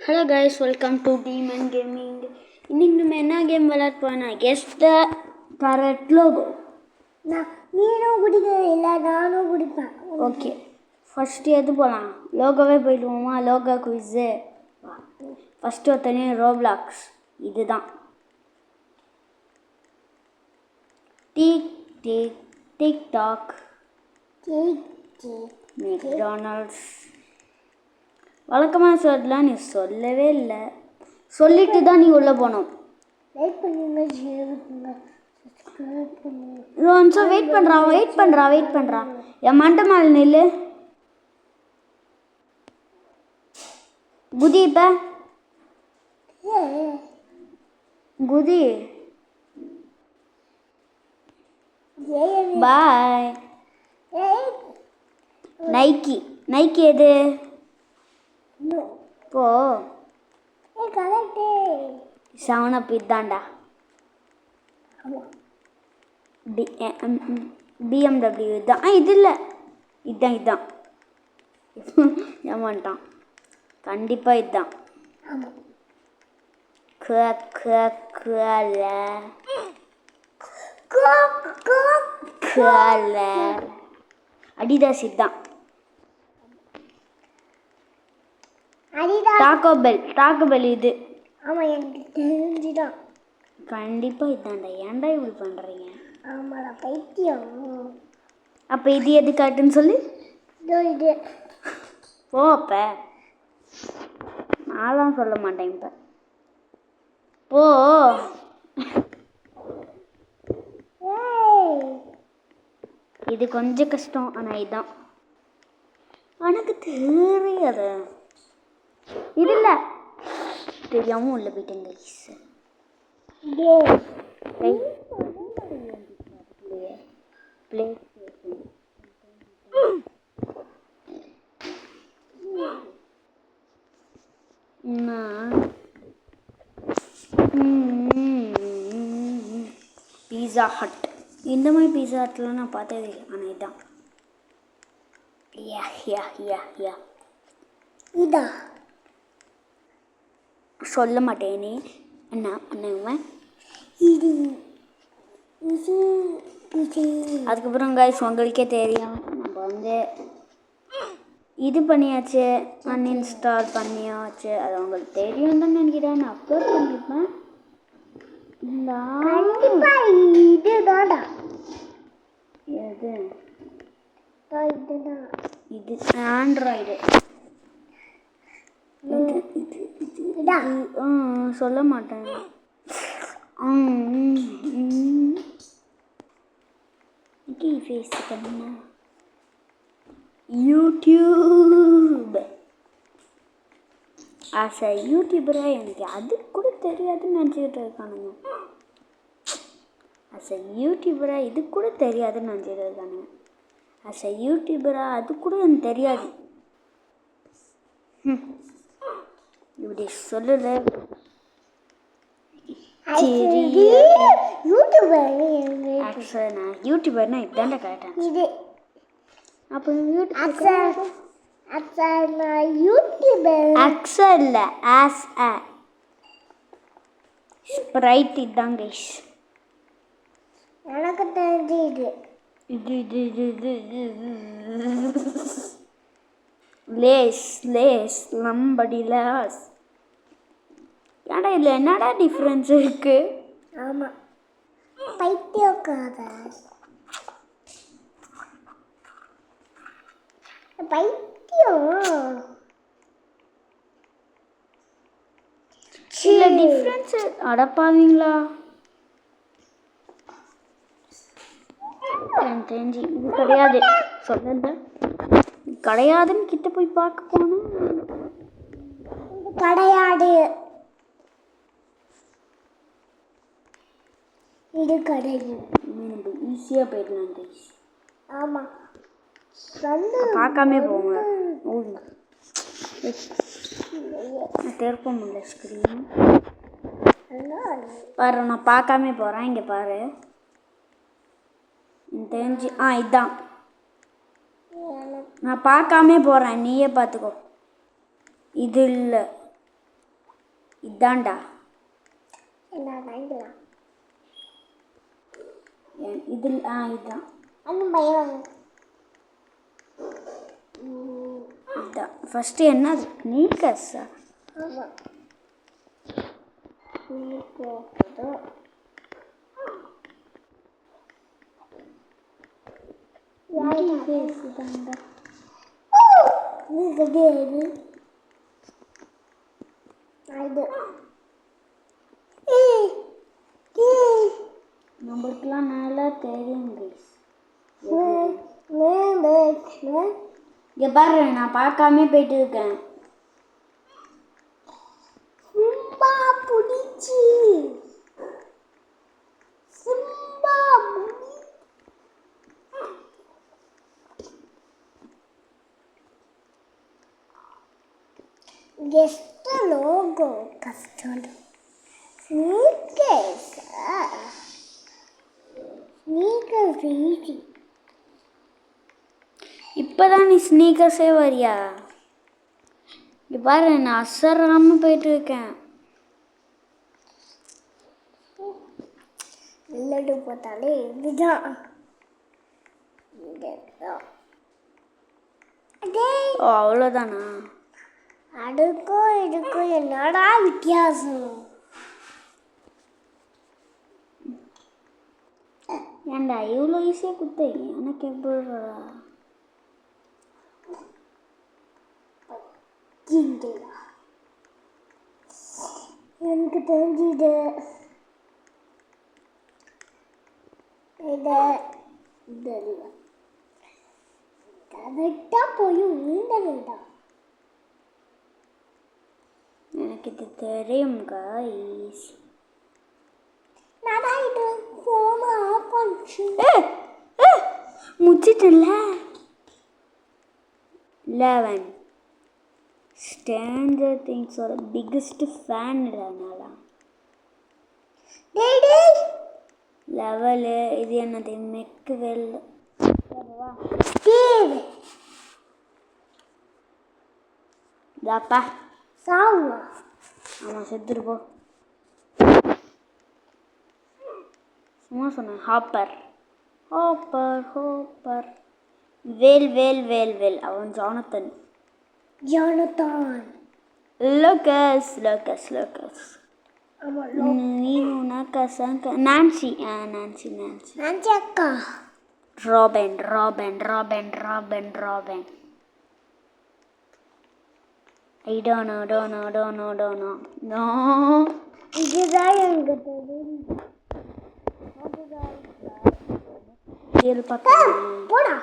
Hello guys, welcome to demon gaming. இன்னைக்கு நம்ம என்ன கேம் விளையாட போனா கெஸ் த கரெக்ட் லோகோ. நீனும் குடிக்க இல்லை, நானும் குடிப்பேன். ஓகே, ஃபஸ்ட்டு எது போகலாம்? லோகோவே போயிடுவோமா? Logo quiz. ஃபஸ்ட்டு ஒருத்தனே ரோப்ளாக்ஸ். இதுதான் டிக் டிக் டிக்டாக், மெக்டானல்ட்ஸ். வழக்கமாக சொல்லலாம், நீ சொல்லவே இல்லை. சொல்லிட்டு தான் நீ உள்ளே போனோம். லைக் பண்ணுங்க, ஷேர் பண்ணுங்க, சப்ஸ்கிரைப் பண்ணுங்க. கொஞ்சம் வெயிட் பண்ணுறா. என் மண்டை மேலே நில்லு. குதி இப்போ குதி. பாய். நைக்கி எது? போ. செவனப் இதாண்டா. BMW இதுதான். இது இல்லை, இதுதான் ஏமாட்டான். கண்டிப்பாக இதுதான். அடிடாஸ் இதுதான். டாக்கோ பெல் இது. ஆமாம், எனக்கு தெரிஞ்சுதான். கண்டிப்பாக இதாண்டா. ஏன்டா இப்படி பண்ணுறீங்க? ஆமாடா, பைத்தியம். அப்போ இது எது காட்டுன்னு சொல்லி இது போ. அப்போ நான்லாம் சொல்ல மாட்டேன். இப்போ போ. இது கொஞ்சம் கஷ்டம், ஆனால் இதுதான் எனக்கு தெரியாது. இது இல்லை, தெரியாமல் உள்ள போயிட்டேன் கைஸ். ப்ளே பீஸா ஹட். இந்த மாதிரி பீஸா ஹட்லாம் நான் பார்த்ததே இல்லை, ஆனால் இதுதான். இதா சொல்ல மாட்டேனே. என்ன பண்ணுவேன்? அதுக்கப்புறம் கைஸ் உங்களுக்கே தெரியும், நம்ம வந்து இது பண்ணியாச்சு, அன்இன்ஸ்டால் பண்ணியாச்சு. அது உங்களுக்கு தெரியும் தான் நினைக்கிறேன். நான் அப்லோட் பண்ணியிருப்பேன். இதுதான்டா. எது? இதுதான். இது ஆண்ட்ராய்டு. சொல்ல மாட்டேன். யூடியூப். ஆஸ் அ யூடியூபராக எனக்கு அது கூட தெரியாதுன்னு நினச்சிக்கிட்டு இருக்கானுங்க. ஆஸ் அ யூடியூபராக இது கூட தெரியாதுன்னு நினச்சிக்கிட்டு இருக்கானுங்க. ஆஸ் அ யூடியூபராக அது கூட எனக்கு தெரியாது. இப்படி சொல்லல. நான் யூடியூபர்னா இதாண்டா கேட்டேன். இது அப்போ யூடியூபர் இல்லை, ஆஸ் அ ஸ்ப்ரைட் இதுதான் கைஸ். எனக்கு தெரிஞ்சு லேஸ் லம்படி லேஸ். ஏடா இதில் என்னடா டிஃப்ரென்ஸ் இருக்கு? ஆமாம், பைத்தியக்கார பைத்தியம். இல்லை டிஃப்ரென்ஸ் அடப்பாவீங்களா? எனக்கு தெரிஞ்சு இது கிடையாது. சொல்லல கிடையாதுன்னு கிட்ட போய் பார்க்க போனோம். கிடையாது, இது கிடையாது. நம்ம ஈஸியாக போயிடலாம் கைஸ். ஆமாம், பார்க்காமே போங்க. திருப்ப முடியல ஸ்க்ரீன். பாரு, நான் பார்க்காமே போகிறேன். இங்கே பாரு, தெரிஞ்சு இதுதான். நான் பார்க்காமே போகிறேன், நீயே பார்த்துக்கோ. இது இல்லை, இதாண்டா என்ன வாங்கிக்கலாம் இதில் இதுதான் அந்த பயம் இதுதான் ஃபஸ்ட்டு என்ன ஸ்னீக்கர்ஸா ஆமாம் இதாண்டா நம்மளுக்குலாம் நல்லா தெரியும் கைஸ். இங்கே பாரு நான் பார்க்காம போயிட்டு இருக்கேன். சிம்பா புடிச்சி Simba guest logo custard sneakers sneakers easy இப்போதான் நீ ஸ்னீக்கர்ஸே வரியா? இங்கே பாரு நான் அசராமல் போயிட்டு இருக்கேன். இல்லடு பார்த்தாலே இதுதான் ஓ அவ்வளோதானா? அதுக்கும் இதுக்கும் என்னடா வித்தியாசம்? ஏன்டா இவ்வளோ ஈஸியாக கொடுத்த எனக்கு எப்படிடா? எனக்கு தெரிஞ்சுது கரெக்டாக போய் உண்டா எனக்கு இது தெரியும் கைஸ். நான் இது ஃபோனை ஆஃப் பண்ணிச்சு முடிச்சிட்டல. 11 Stranger Thingsோட பிக்கஸ்ட் ஃபேன் இல்லைனால லெவலு இது என்னது மெக்குவெல் தாப்பா சாவுவா ஆமாம் செத்துட்டு போ. சும்மா சொன்னேன். ஹாப்பர் ஹாப்பர் ஹாப்பர் வேல் வேல் வேல் வேல் அவன் ஜானத்தன். லோகஸ் லோகஸ் லோகஸ் நீனா கசங்க நான்சி நான்சி நான்சி நான்சி அக்கா Robben Robben Robben Robben Robben I don't know. No. இதுதான் எனக்கு தெரியும். ஏழு பக்கம் போடா